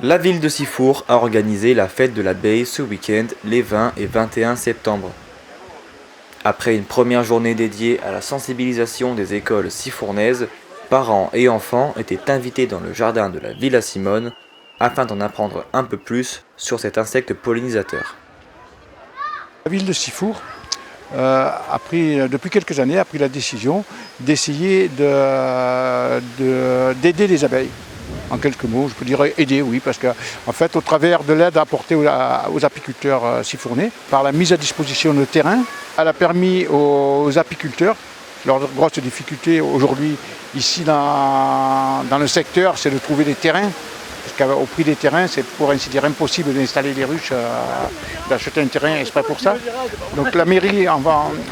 La ville de Sifour a organisé la fête de l'abeille ce week-end les 20 et 21 septembre. Après une première journée dédiée à la sensibilisation des écoles sifournaises, parents et enfants étaient invités dans le jardin de la Villa Simone afin d'en apprendre un peu plus sur cet insecte pollinisateur. La ville de Sifour depuis quelques années, a pris la décision d'essayer d'aider les abeilles. En quelques mots, je peux dire aider, oui, parce qu'en fait, au travers de l'aide apportée aux apiculteurs sifournais, par la mise à disposition de terrain, elle a permis aux apiculteurs, leur grosse difficulté aujourd'hui ici dans le secteur, c'est de trouver des terrains. Parce qu'au prix des terrains, c'est pour ainsi dire impossible d'installer des ruches, d'acheter un terrain exprès pour ça. Donc la mairie, en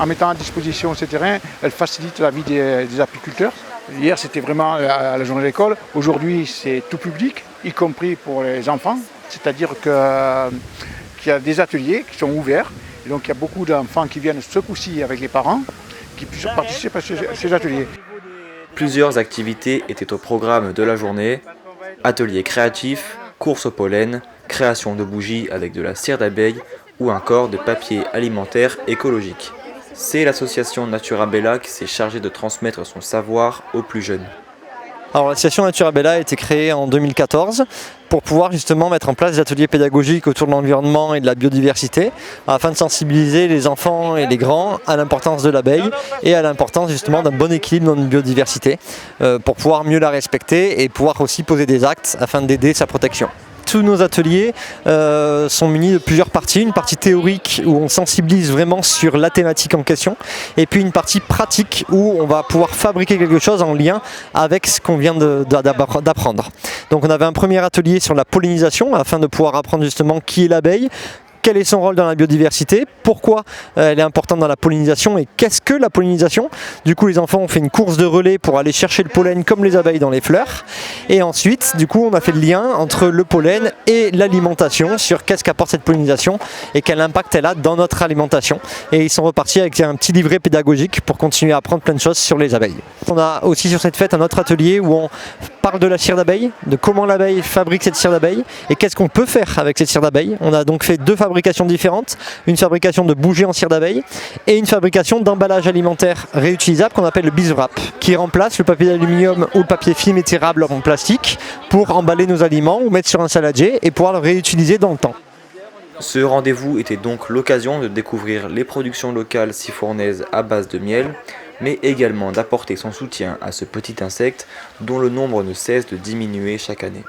mettant à disposition ces terrains, elle facilite la vie des apiculteurs. Hier, c'était vraiment à la journée d'école. Aujourd'hui, c'est tout public, y compris pour les enfants. C'est-à-dire qu'il y a des ateliers qui sont ouverts. Et donc il y a beaucoup d'enfants qui viennent ce coup-ci avec les parents, qui puissent participer à ces ateliers. Plusieurs activités étaient au programme de la journée. Ateliers créatifs, courses au pollen, création de bougies avec de la cire d'abeille ou encore de papier alimentaire écologique. C'est l'association Naturabella qui s'est chargée de transmettre son savoir aux plus jeunes. Alors l'association Naturabella a été créée en 2014 pour pouvoir justement mettre en place des ateliers pédagogiques autour de l'environnement et de la biodiversité afin de sensibiliser les enfants et les grands à l'importance de l'abeille et à l'importance justement d'un bon équilibre dans une biodiversité pour pouvoir mieux la respecter et pouvoir aussi poser des actes afin d'aider sa protection. Tous nos ateliers sont munis de plusieurs parties. Une partie théorique où on sensibilise vraiment sur la thématique en question et puis une partie pratique où on va pouvoir fabriquer quelque chose en lien avec ce qu'on vient d'apprendre. Donc on avait un premier atelier sur la pollinisation afin de pouvoir apprendre justement qui est l'abeille, quel est son rôle dans la biodiversité, pourquoi elle est importante dans la pollinisation et qu'est-ce que la pollinisation. Du coup les enfants ont fait une course de relais pour aller chercher le pollen comme les abeilles dans les fleurs. Et ensuite du coup on a fait le lien entre le pollen et l'alimentation sur qu'est-ce qu'apporte cette pollinisation et quel impact elle a dans notre alimentation. Et ils sont repartis avec un petit livret pédagogique pour continuer à apprendre plein de choses sur les abeilles. On a aussi sur cette fête un autre atelier où on parle de la cire d'abeille, de comment l'abeille fabrique cette cire d'abeille et qu'est-ce qu'on peut faire avec cette cire d'abeille. On a donc fait deux fabrications différentes, une fabrication de bougies en cire d'abeille et une fabrication d'emballage alimentaire réutilisable qu'on appelle le BizWrap, qui remplace le papier d'aluminium ou le papier film étirable en plastique pour emballer nos aliments ou mettre sur un saladier et pouvoir le réutiliser dans le temps. Ce rendez-vous était donc l'occasion de découvrir les productions locales sifournaises à base de miel, mais également d'apporter son soutien à ce petit insecte dont le nombre ne cesse de diminuer chaque année.